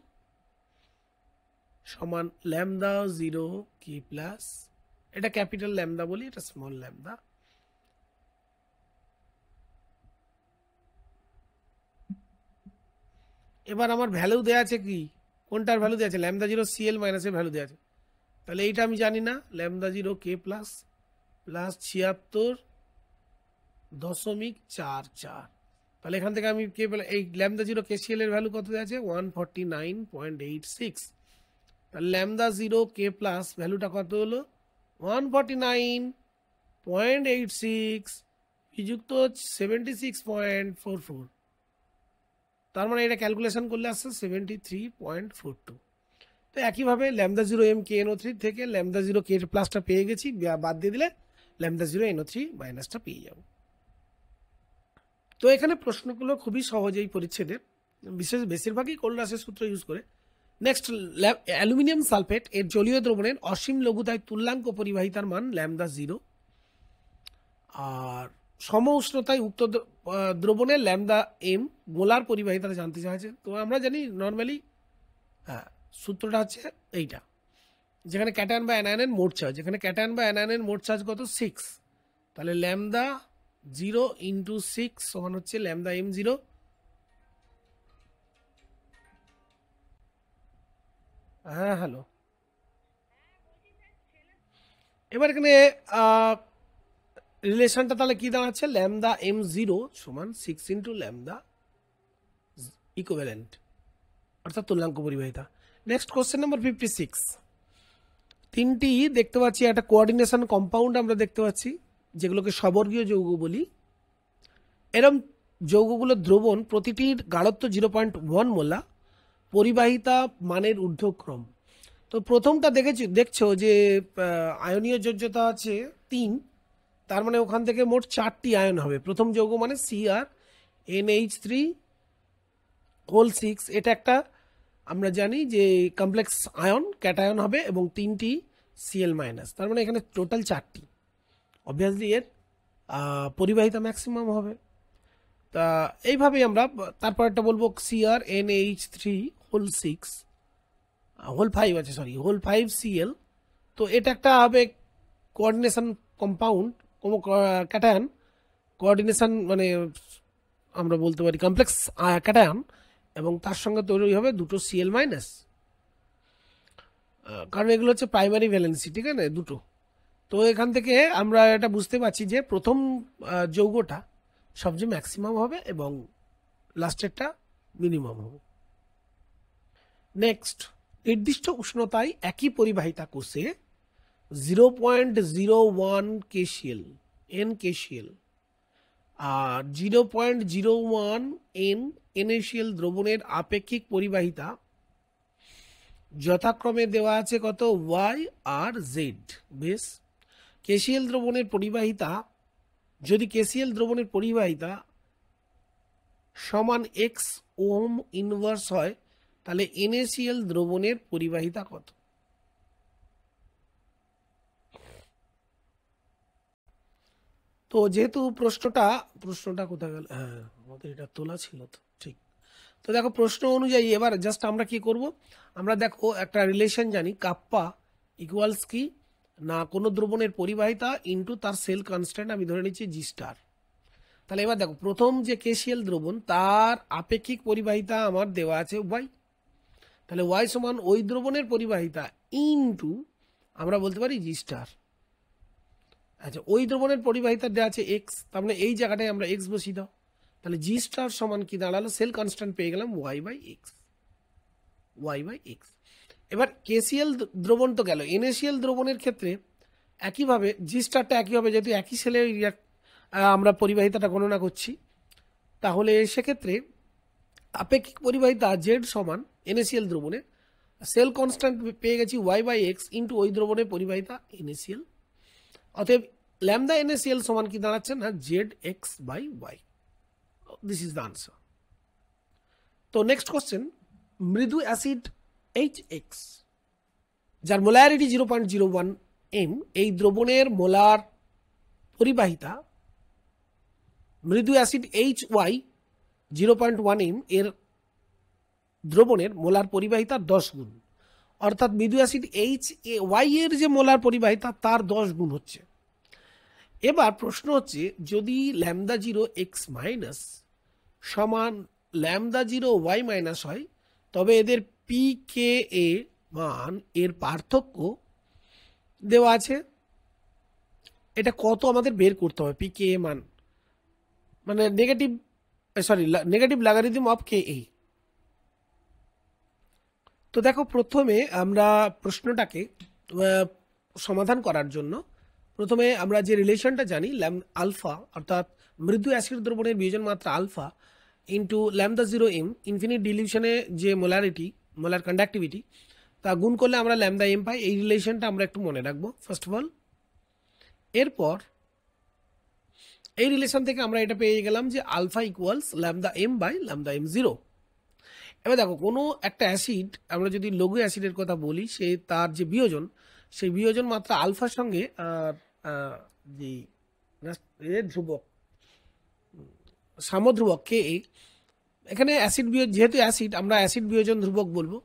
সমান ল্যামদা জিরো কে প্লাস, এটা ক্যাপিটাল ল্যামদা বলি, এটা স্মল ল্যামদা, এবার আমার ভ্যালু দেওয়া আছে কি, কোনটার ভ্যালু দেওয়া আছে, ল্যামদা জিরো সিএল মাইনাসের ভ্যালু দেওয়া আছে, তাহলে এইটা আমি জানি না, ল্যামদা জিরো কে প্লাস প্লাস 76.44, তাহলে এখান থেকে আমি কে এই ল্যামদা জিরো কেসিএল এর ভ্যালু কত দেওয়া আছে 149.86, তাহলে ল্যামদা জিরো কে প্লাস ভ্যালুটা কত হলো 149.86 বিযুক্ত 76.44, তার মানে এটা ক্যালকুলেশন করলে আসছে 73.42। তো একইভাবে lambda zero M K N O three থেকে ল্যামদা জিরো কে প্লাসটা পেয়ে গেছি, বাদ দিয়ে দিলে ল্যামদা জিরো এনও থ্রি মাইনাসটা পেয়ে যাব। তো এখানে প্রশ্নগুলো খুবই সহজেই পরিচ্ছেদের, বেশিরভাগই কোলরাসের সূত্র ইউজ করে। নেক্সট, অ্যালুমিনিয়াম সালফেট এর জলীয় দ্রবণের অসীম লঘুতায় তুল্যাঙ্ক পরিবাহিতার মান ল্যামদা জিরো, আর সম উষ্ণতায় উক্ত দ্রবণের ল্যামদা এম মোলার পরিবাহিতাটা জানতে চাইছে। তো আমরা জানি নর্মালি হ্যাঁ সূত্রটা হচ্ছে এইটা, যেখানে ক্যাটায়ন বা অ্যানায়নের মোট চার্জ, যেখানে ক্যাটায়ন বা অ্যানায়নের মোট চার্জ কত 6, তাহলে ল্যামদা জিরো ইন্টু 6 সমান হচ্ছে ল্যামদা এম জিরো, হ্যাঁ হ্যালো, এবার এখানে রিলেশনটা তাহলে কি দাঁড়াচ্ছে, ল্যামদা এম জিরো সমান 6 ইন্টু ল্যামদা ইকুইভ্যালেন্ট, অর্থাৎ তুল্যাঙ্ক পরিবাহিতা। নেক্সট কোশ্চেন নাম্বার 56, তিনটি দেখতে পাচ্ছি একটা কোঅর্ডিনেশন কম্পাউন্ড আমরা দেখতে পাচ্ছি, যেগুলোকে সবর্গীয় যৌগ বলি। এরম যৌগগুলোর দ্রবণ প্রতিটির গাঢ়ত্ব 0.1 মোলা, পরিবাহিতা মানের ঊর্ধ্বক্রম। তো প্রথমটা দেখছো যে আয়নীয় যোজ্যতা আছে 3, তার মানে ওখান থেকে মোট 4টি আয়ন হবে। প্রথম যৌগ মানে Cr NH3 হোল 6, এটা একটা আমরা জানি যে কমপ্লেক্স আয়ন, ক্যাটায়ন হবে এবং 3টি Cl মাইনাস, তার মানে এখানে টোটাল 4টি, অবভিয়াসলি এর পরিবাহিতা ম্যাক্সিমাম হবে। তা এইভাবেই আমরা তারপর একটা বলবো Cr NH3 হোল 6 হোল 5 আছে, সরি হোল 5 Cl, তো এটা একটা হবে কোঅর্ডিনেশন কম্পাউন্ড, ক্যাটায়ন কোঅর্ডিনেশন মানে আমরা বলতে পারি কমপ্লেক্স ক্যাটায়ন, এবং তার সঙ্গে তৈরি হবে দুটো Cl মাইনাস, কারণ এগুলো হচ্ছে প্রাইমারি ভ্যালেন্সি, ঠিক আছে দুটো। তো এখান থেকে আমরা এটা বুঝতে পারছি যে প্রথম যৌগটা সবচেয়ে ম্যাক্সিমাম হবে এবং লাস্টেরটা মিনিমাম হবে। নেক্সট, নির্দিষ্ট উষ্ণতায় একই পরিবাহিতা কোষে 0.01 কেসিএল NaCl আর 0.01 NaCl দ্রবণের আপেক্ষিক পরিবাহিতা যথাক্রমে দেওয়া আছে কত y আর z। বেশ, কেসিএল দ্রবণের পরিবাহিতা, যদি কেসিএল দ্রবণের পরিবাহিতা সমান x ওহম ইনভার্স হয়, তাহলে NaCl দ্রবণের পরিবাহিতা কত? তো যেহেতু প্রশ্নটা কোথায় গেল, হ্যাঁ আমাদের এটা তোলা ছিল তো, ঠিক। তো দেখো প্রশ্ন অনুযায়ী এবার জাস্ট আমরা কি করব, আমরা দেখো একটা রিলেশন জানি, কাপ্পা ইকুয়ালস কি না কোনো দ্রবণের পরিবাহিতা ইন্টু তার সেল কনস্ট্যান্ট, আমি ধরে নিচ্ছি জি স্টার। তাহলে এবার দেখো প্রথম যে কেসিএল দ্রবণ তার আপেক্ষিক পরিবাহিতা আমার দেওয়া আছে ওয়াই, তাহলে ওয়াই সমান ওই দ্রবণের পরিবাহিতা ইন্টু আমরা বলতে পারি জি স্টার। আচ্ছা, ওই দ্রবণের পরিবাহিতা দেওয়া আছে এক্স, তার মানে এই জায়গাটায় আমরা এক্স বসিয়ে দাও, তাহলে জি স্টার সমান কি দাঁড়ালো, সেল কনস্ট্যান্ট পেয়ে গেলাম ওয়াই বাই এক্স। এবার কেসিএল দ্রবণ তো গেল, NaCl দ্রবণের ক্ষেত্রে একইভাবে জি স্টারটা একইভাবে, যেহেতু একই সেলে আমরা পরিবাহিতাটা গণনা করছি, তাহলে সেক্ষেত্রে আপেক্ষিক পরিবাহিতা জেড সমান NaCl দ্রবণের সেল কনস্ট্যান্ট পেয়ে গেছি ওয়াই বাই এক্স ইন্টু ওই দ্রবণের পরিবাহিতা NaCl, অতএব ল্যামদা NaCl সমান কি দাঁড়াচ্ছে না Z X by Y. This is the answer. তো নেক্সট কোশ্চেন, মৃদু অ্যাসিড HX যার মোলারিটি 0.01 m, এই দ্রবণের মোলার পরিবাহিতা মৃদু অ্যাসিড HY 0.1 m এর দ্রবণের মোলার পরিবাহিতা 10 গুণ, অর্থাৎ মৃদু অ্যাসিড HAY এর যে মোলার পরিবাহিতা তার 10 গুণ হচ্ছে। এবার প্রশ্ন হচ্ছে যদি ল্যামদা 0 x মাইনাস সমান ল্যামদা 0 y মাইনাস হয়, তবে এদের PKa মান এর পার্থক্য দেওয়া আছে। এটা কত আমাদের বের করতে হবে? PKa মান মানে নেগেটিভ লগারিদম অফ KA। তো দেখো, প্রথমে আমরা প্রশ্নটাকে সমাধান করার জন্য প্রথমে আমরা যে রিলেশনটা জানি, আলফা অর্থাৎ মৃদু অ্যাসিড দ্রবণের বিয়োজন মাত্রা alpha into lambda 0 m infinite ডিলিউশনে যে মোলার কন্ডাক্টিভিটি তা গুণ করলে আমরা ল্যামদা m পাই। এই রিলেশনটা আমরা একটু মনে রাখবো ফার্স্ট অফ অল। এরপর এই রিলেশন থেকে আমরা এটা পেয়ে গেলাম যে alpha equals lambda m by lambda m0। এবার দেখো, কোনো একটা অ্যাসিড আমরা যদি লঘু অ্যাসিডের কথা বলি, তার যে বিয়োজন, সেই বিয়োজন মাত্রা আলফার সঙ্গে যে ধ্রুবক সামধ্রুবক Ka, এখানে অ্যাসিড যেহেতু অ্যাসিড আমরা অ্যাসিড বিয়োজন ধ্রুবক বলবো,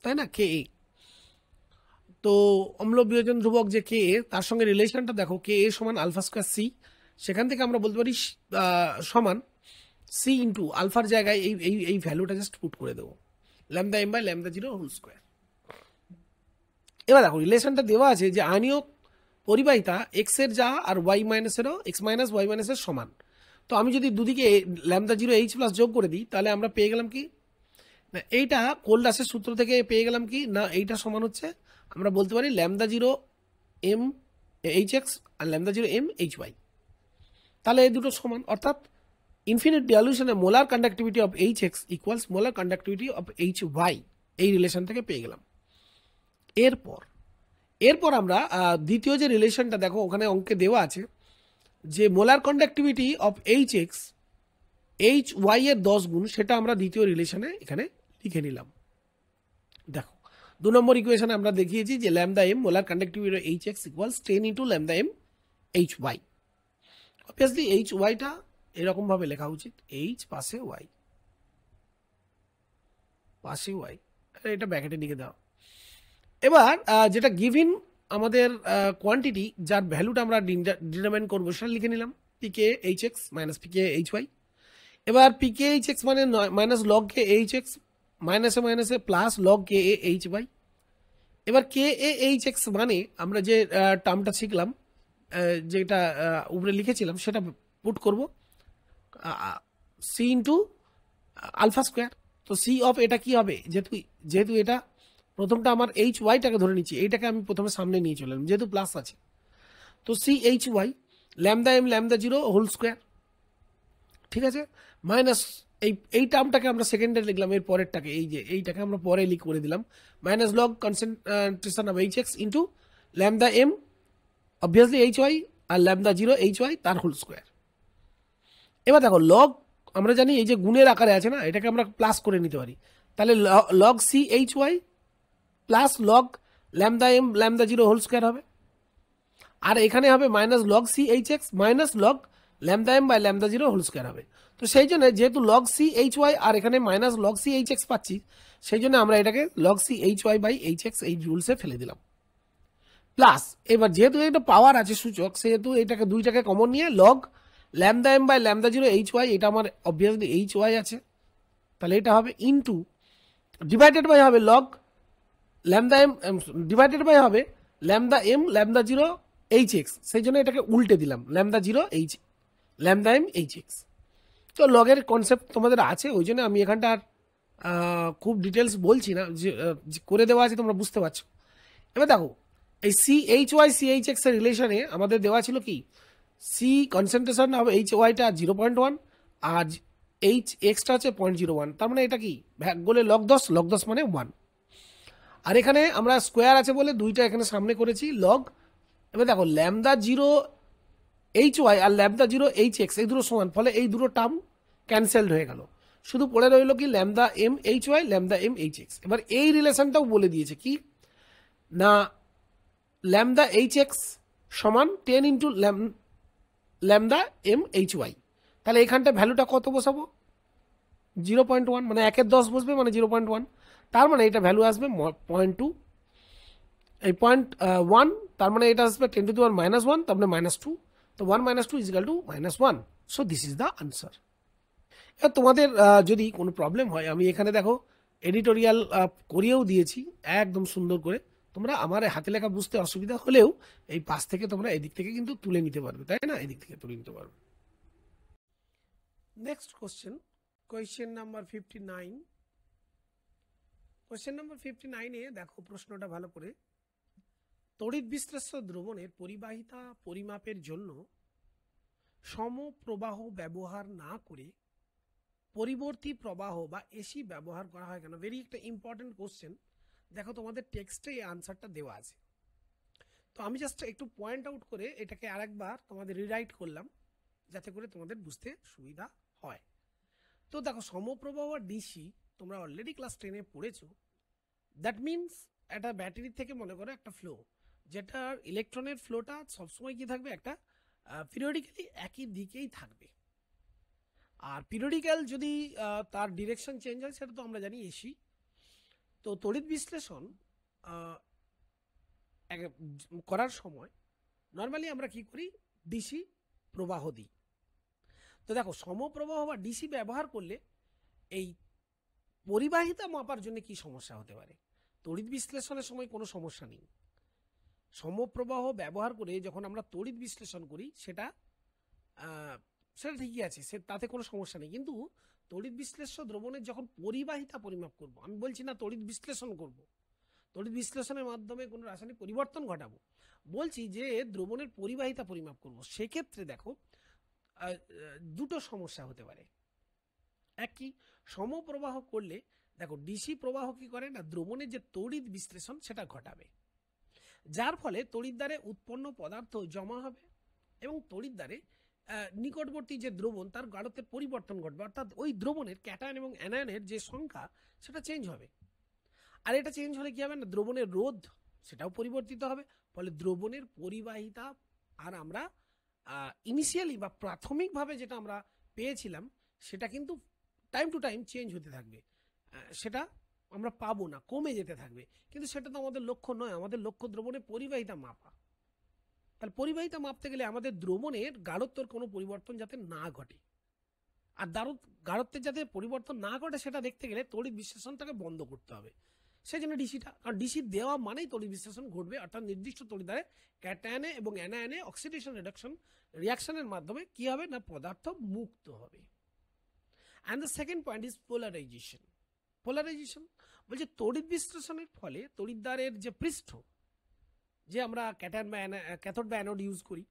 তাই না, Ka। তো অম্ল বিয়োজন ধ্রুবক যে Ka, তার সঙ্গে রিলেশনটা দেখো, Ka সমান আলফা স্কোয়ার সি। সেখান থেকে আমরা বলতে পারি সমান সি ইন্টু আলফার জায়গায় এই ভ্যালুটা জাস্ট পুট করে দেবো, lambda m by lambda 0 whole square. এবার দেখো, রিলেশনটা দেওয়া আছে যে আয়নীয় পরিবাহিতা এক্স এর যা আর ওয়াই মাইনাসেরও এক্স মাইনাস ওয়াই মাইনাসের সমান। তো আমি যদি দুদিকে ল্যামদা 0 H প্লাস যোগ করে দিই, তাহলে আমরা পেয়ে গেলাম কি না, এইটা কোলডাসের সূত্র থেকে পেয়ে গেলাম কি না, এইটা সমান হচ্ছে আমরা বলতে পারি ল্যামদা 0 m HX আর ল্যামদা 0 m HY। তাহলে এই দুটো সমান, অর্থাৎ ইনফিনিট ডিলিউশনে molar conductivity of HX equals molar conductivity of HY, এই রিলেশন থেকে পেয়ে গেলাম। এরপর আমরা দ্বিতীয় যে রিলেশনটা দেখো, ওখানে অঙ্কে দেওয়া আছে যে molar conductivity of HX HY এর 10 গুণ, সেটা আমরা দ্বিতীয় রিলেশনে এখানে লিখে নিলাম। দেখো, 2 নম্বর ইকুয়েশনে আমরা দেখিয়েছি যে lambda m molar conductivity of HX equals 10 into lambda m HY। Obviously HYটা এরকম ভাবে লেখা উচিত, H পাশে Y, এটা ব্র্যাকেটে লিখে দাও। এবার যেটা গিভিন আমাদের কোয়ান্টিটি, যার ভ্যালুটা আমরা ডিটারমাইন করবো, সেটা লিখে নিলাম PKHX মাইনাস PKHY। এবার PKHX মানে মাইনাস লগ KHX মাইনাসে প্লাস লগ KAHY। এবার KAHX মানে আমরা যে টার্মটা শিখলাম, যেটা উপরে লিখেছিলাম, সেটা পুট করব সি ইন্টু আলফা স্কোয়ার। তো সি অফ এটা কি হবে, যেহেতু এটা প্রথমটা আমার HYটাকে ধরে নিচ্ছি, এইটাকে আমি প্রথমে সামনে নিয়ে চলে এলাম যেহেতু প্লাস আছে। তো CHY lambda m lambda 0 whole square, ঠিক আছে, মাইনাস এই টার্মটাকে আমরা সেকেন্ডে লিখলাম, এর পরেরটাকে এইটাকে আমরা পরে করে দিলাম, minus log concentration of HX into lambda m obviously HY আর ল্যামদা 0 HY তার হোল স্কোয়ার। এবার দেখো, লগ আমরা জানি এই যে গুণের আকারে আছে না, এটাকে আমরা প্লাস করে নিতে পারি, তাহলে log CHY plus log lambda m lambda 0 whole square হবে, আর এখানে হবে minus log CHX minus log lambda m by lambda 0 whole square হবে। তো সেই জন্য যেহেতু লগ CHY আর এখানে মাইনাস লগ CHX পাচ্ছি, সেই জন্য আমরা এটাকে লগ CHY বাই HX এই রুলসে ফেলে দিলাম। প্লাস এবার যেহেতু এটা পাওয়ার আছে সূচক, সেহেতু এটাকে দুইটাকে কমন নিয়ে log lambda m by lambda 0 HY, এটা আমার অবভিয়াসলি HY আছে, তাহলে এটা হবে ইনটু ডিভাইডেড বাই হবে log lambda m divided by হবে ল্যামদা m ল্যামদা 0 HX, সেই জন্য এটাকে উল্টে দিলাম ল্যামদা 0 ল্যামদা m HX। তো লগের কনসেপ্ট তোমাদের আছে, ওই জন্য আমি এখানটা খুব ডিটেলস বলছি না, যে করে দেওয়া আছে তোমরা বুঝতে পারছো। এবার দেখো, এই CHY CHX এর রিলেশনে আমাদের দেওয়া ছিল কি, সি কনসেন্ট্রেশন হবে HYটা 0.1 আর HXটা হচ্ছে 0.01, তার মানে এটা কি ভাগ করলে লগ 10 মানে 1, আর এখানে আমরা স্কোয়ার আছে বলে দুইটা এখানে সামনে করেছি লগ। এবার দেখো, ল্যামদা 0 HY আর ল্যামদা 0 HX এই দুটো সমান, ফলে এই দুটো টার্ম ক্যান্সেলড হয়ে গেল, শুধু পড়ে রইল কি ল্যামদা m HY ল্যামদা m HX। এবার এই রিলেশনটাও বলে দিয়েছে কি না, ল্যামদা HX সমান 10 ইন্টু ল্যামদা m HY, তাহলে এখানটা ভ্যালুটা কত বসাবো, 0.1 মানে 1 এর 10 বসবে মানে 0.1, তার মানে এটা ভ্যালু আসবে 0.2, এই 0.1 তার মানে এটা আসবে 10 to the power -1, তার মানে -2, তো 1 - 2 = -1, so this is the answer. এবার তোমাদের যদি কোনো প্রবলেম হয়, আমি এখানে দেখো এডিটোরিয়াল করিয়েও দিয়েছি একদম সুন্দর করে, তোমরা আমার হাতে লেখা বুঝতে অসুবিধা হলেও এই পাশ থেকে তোমরা এদিক থেকে কিন্তু তুলে নিতে পারবে, তাই না, এদিক থেকে তুলে নিতে পারবে। Next question number 59। Question number 59-এ দেখো প্রশ্নটা ভালো করে, তড়িৎ বিশ্লেষ্য দ্রবণের পরিবাহিতা পরিমাপের জন্য সমপ্রবাহ ব্যবহার না করে পরিবর্তী প্রবাহ বা এসি ব্যবহার করা হয় কেন? ভেরি একটা ইম্পর্টেন্ট কোশ্চেন। দেখো তোমাদের টেক্সটে এই আনসারটা দেওয়া আছে, তো আমি জাস্ট একটু পয়েন্ট আউট করে এটাকে আরেকবার তোমাদের রিরাইট করলাম যাতে করে তোমাদের বুঝতে সুবিধা হয়। তো দেখো সমপ্রবাহ ডিসি তোমরা অলরেডি ক্লাস 10-এ পড়েছো। দ্যাট মিনস একটা ব্যাটারি থেকে মনে করো একটা ফ্লো, যেটার ইলেকট্রনের ফ্লোটা সবসময় কি থাকবে, একটা পিরিয়ডিক্যালি একই দিকেই থাকবে। আর পিরিয়ডিক্যাল যদি তার ডিরেকশন চেঞ্জ হয় সেটা তো আমরা জানি এসি। তো তড়িৎ বিশ্লেষণ করার সময় নর্মালি আমরা কি করি, ডিসি প্রবাহ দিই। তো দেখো সমপ্রবাহ বা ডিসি ব্যবহার করলে এই পরিবাহিতা মাপার জন্য কি সমস্যা হতে পারে? তড়িৎ বিশ্লেষণের সময় কোনো সমস্যা নেই। সমপ্রবাহ ব্যবহার করে যখন আমরা তড়িৎ বিশ্লেষণ করি সেটা ঠিকই আছে, তাতে কোনো সমস্যা নেই। কিন্তু তড়িৎ বিশ্লেষ্য দ্রবণের যখন পরিবাহিতা পরিমাপ করব, আমি বলছি না তড়িৎ বিশ্লেষণ করব, তড়িৎ বিশ্লেষণের মাধ্যমে কোনো রাসায়নিক পরিবর্তন ঘটাবো, বলছি যে দ্রবণের পরিবাহিতা পরিমাপ করব, সেক্ষেত্রে দেখো দুটো সমস্যা হতে পারে। এক কি, সমপ্রবাহ করলে দেখো ডিসি প্রবাহ কি করে না, দ্রবণের যে তড়িৎ বিশ্লেষণ সেটা ঘটাবে, যার ফলে তড়িৎদ্বারে উৎপন্ন পদার্থ জমা হবে এবং তড়িৎদ্বারে নিকটবর্তী যে দ্রবণ তার গাঢ়ত্বের পরিবর্তন ঘটবে, অর্থাৎ ওই দ্রবণের ক্যাটায়ন এবং অ্যানায়নের যে সংখ্যা সেটা চেঞ্জ হবে। আর এটা চেঞ্জ হলে কি হবে না, দ্রবণের রোধ সেটাও পরিবর্তিত হবে, ফলে দ্রবণের পরিবাহিতা আর আমরা ইনিশিয়ালি বা প্রাথমিকভাবে যেটা আমরা পেয়েছিলাম সেটা কিন্তু টাইম টু টাইম চেঞ্জ হতে থাকবে, সেটা আমরা পাবো না, কমে যেতে থাকবে। কিন্তু সেটা তো আমাদের লক্ষ্য নয়, আমাদের লক্ষ্য দ্রবণের পরিবাহিতা মাপা। তাহলে পরিবাহিতা মাপতে গেলে আমাদের দ্রবণের গাঢ়ত্বের কোনো পরিবর্তন যাতে না ঘটে, আর গাঢ়ত্বের যাতে পরিবর্তন না ঘটে সেটা দেখতে গেলে তড়িৎ বিশ্লেষণটাকে বন্ধ করতে হবে। সেই জন্য ডিসিটা, কারণ ডিসি দেওয়া মানেই তড়িৎ বিশ্লেষণ ঘটবে, অর্থাৎ নির্দিষ্ট তড়িৎদ্বারে ক্যাটায়নে এবং অ্যানায়নে অক্সিডেশন রিডাকশন রিয়াকশনের মাধ্যমে কি হবে না, পদার্থ মুক্ত হবে। And the second point is polarisation. Polarisation বলছে তড়িৎ বিশ্লেষণের ফলে তড়িৎদ্বারের যে পৃষ্ঠ, যে আমরা ক্যাথোড বা অ্যানোড ইউজ করি,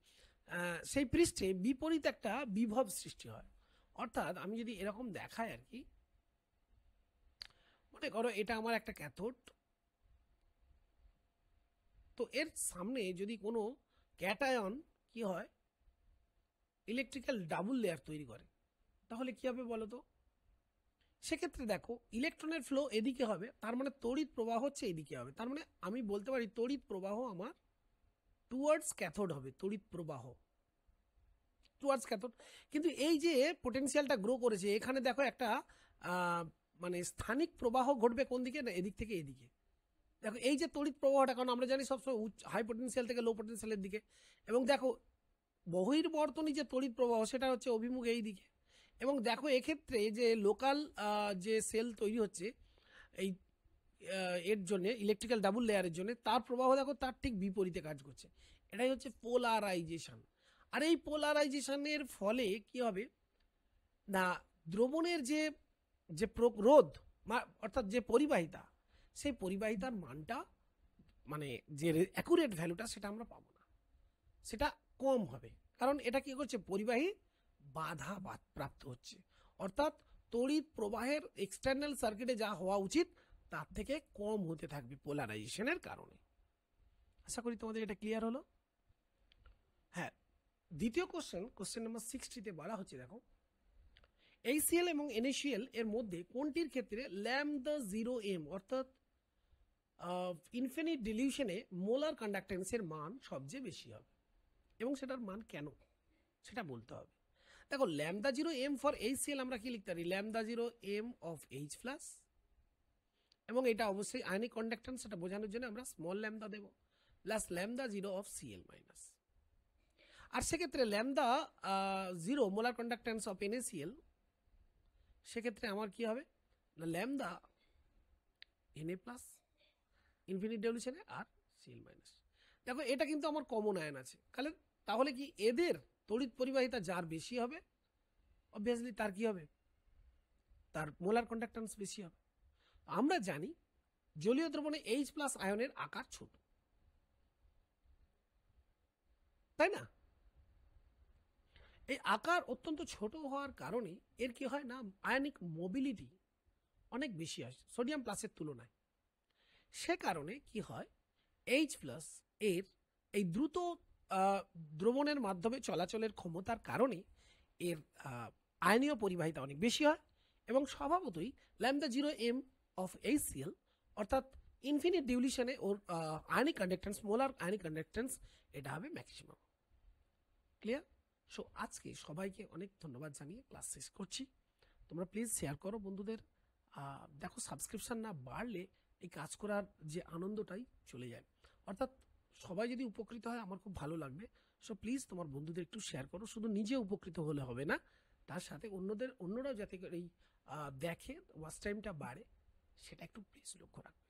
সেই পৃষ্ঠে বিপরীত একটা বিভব সৃষ্টি হয়। অর্থাৎ আমি যদি এরকম দেখাই আর কি, মনে করো এটা আমার একটা ক্যাথোড, তো এর সামনে যদি কোনো ক্যাটায়ন কি হয়, ইলেকট্রিক্যাল ডাবল লেয়ার তৈরি করে, তাহলে কি হবে বলো তো? সেক্ষেত্রে দেখো ইলেকট্রনের ফ্লো এদিকে হবে, তার মানে তড়িৎ প্রবাহ হচ্ছে এদিকে হবে, তার মানে আমি বলতে পারি তড়িৎ প্রবাহ আমার টুয়ার্ডস ক্যাথোড হবে, তড়িৎ প্রবাহ টুয়ার্ডস ক্যাথোড। কিন্তু এই যে পোটেনশিয়ালটা গ্রো করেছে, এখানে দেখো একটা মানে স্থানিক প্রবাহ ঘটবে কোন দিকে না, এদিক থেকে এদিকে। দেখো এই যে তড়িৎ প্রবাহটা, কারণ আমরা জানি সবসময় হাই পোটেনশিয়াল থেকে লো পোটেনশিয়ালের দিকে, এবং দেখো বহির্বর্তনী যে তড়িৎ প্রবাহ সেটা হচ্ছে অভিমুখ এই দিকে। এবং দেখো এক্ষেত্রে যে লোকাল যে সেল তৈরি হচ্ছে এই এর জন্য, ইলেকট্রিক্যাল ডাবল লেয়ারের জন্য, তার প্রবাহ দেখো তার ঠিক বিপরীতে কাজ করছে। এটাই হচ্ছে পোলারাইজেশন। আর এই পোলারাইজেশনের ফলে কি হবে না, দ্রবণের যে যে রোধ অর্থাৎ যে পরিবাহিতা, সেই পরিবাহিতার মানটা মানে যে অ্যাকুরেট ভ্যালুটা সেটা আমরা পাবো না, সেটা কম হবে। কারণ এটা কি করছে, পরিবাহী বাধা প্রাপ্ত হচ্ছে, অর্থাৎ তড়িৎ প্রবাহের এক্সটার্নাল সার্কিটে যা হওয়া উচিত তার থেকে কম হতে থাকবে পোলারাইজেশনের কারণে। আশা করি তোমাদের এটা ক্লিয়ার হলো। হ্যাঁ, দ্বিতীয় কোশ্চেন নাম্বার 60-তে বলা হচ্ছে, দেখো HCl এবং NaCl এর মধ্যে কোনটির ক্ষেত্রে ল্যামডা 0m অর্থাৎ ইনফিনিট ডিলিউশনে মোলার কন্ডাক্টেন্সের মান সবচেয়ে বেশি হবে, এবং সেটার মান কেন সেটা বলতে হবে। দেখো lambda zero M for HCl আমরা কি লিখতে পারি, lambda zero M of H plus, এবং এটা অবশ্যই আয়নিক কন্ডাক্ট্যান্স, সেটা বোঝানোর জন্য আমরা স্মল ল্যামদা দেব, plus lambda zero of Cl minus. আর সেক্ষেত্রে lambda zero molar conductance of NaCl, সেক্ষেত্রে আমার কি হবে না ল্যামদা Na প্লাস ইনফিনিট ডিলিউশনে আর Cl মাইনাস। দেখো এটা কিন্তু আমার কমন আয়ন আছে, তাহলে কি এদের তড়িৎ পরিবাহিতা যার বেশি হবে অবভিয়াসলি তার কি হবে, তার মোলার কন্ডাক্ট্যান্স বেশি হবে। আমরা জানি জলীয় দ্রবণে H প্লাস আয়নের আকার ছোট, তাই না? এই আকার অত্যন্ত ছোট হওয়ার কারণে এর কি হয় না আয়নিক মোবিলিটি অনেক বেশি হয় সোডিয়াম প্লাসের তুলনায়। সে কারণে কি হয় H প্লাস এর এই দ্রুত দ্রবণের মাধ্যমে চলাচলের ক্ষমতার কারণে এর আয়নীয় পরিবাহিতা অনেক বেশি হয়, এবং স্বভাবতই lambda zero M of HCl অর্থাৎ ইনফিনিট ডিউলিশনে ওর ionic conductance, molar ionic conductance এটা হবে ম্যাক্সিমাম। ক্লিয়ার? সো আজকে সবাইকে অনেক ধন্যবাদ জানিয়ে ক্লাস শেষ করছি। তোমরা প্লিজ শেয়ার করো বন্ধুদের। দেখো সাবস্ক্রিপশন না বাড়লে এই কাজ করার যে আনন্দটাই চলে যায়, অর্থাৎ সবাই যদি উপকৃত হয় আমার খুব ভালো লাগবে। সো প্লিজ তোমার বন্ধুদের একটু শেয়ার করো, শুধু নিজে উপকৃত হলে হবে না, তার সাথে অন্যরাও যাতে এই দেখে ওয়াচ টাইমটা বাড়ে সেটা একটু প্লিজ লক্ষ্য রাখবে।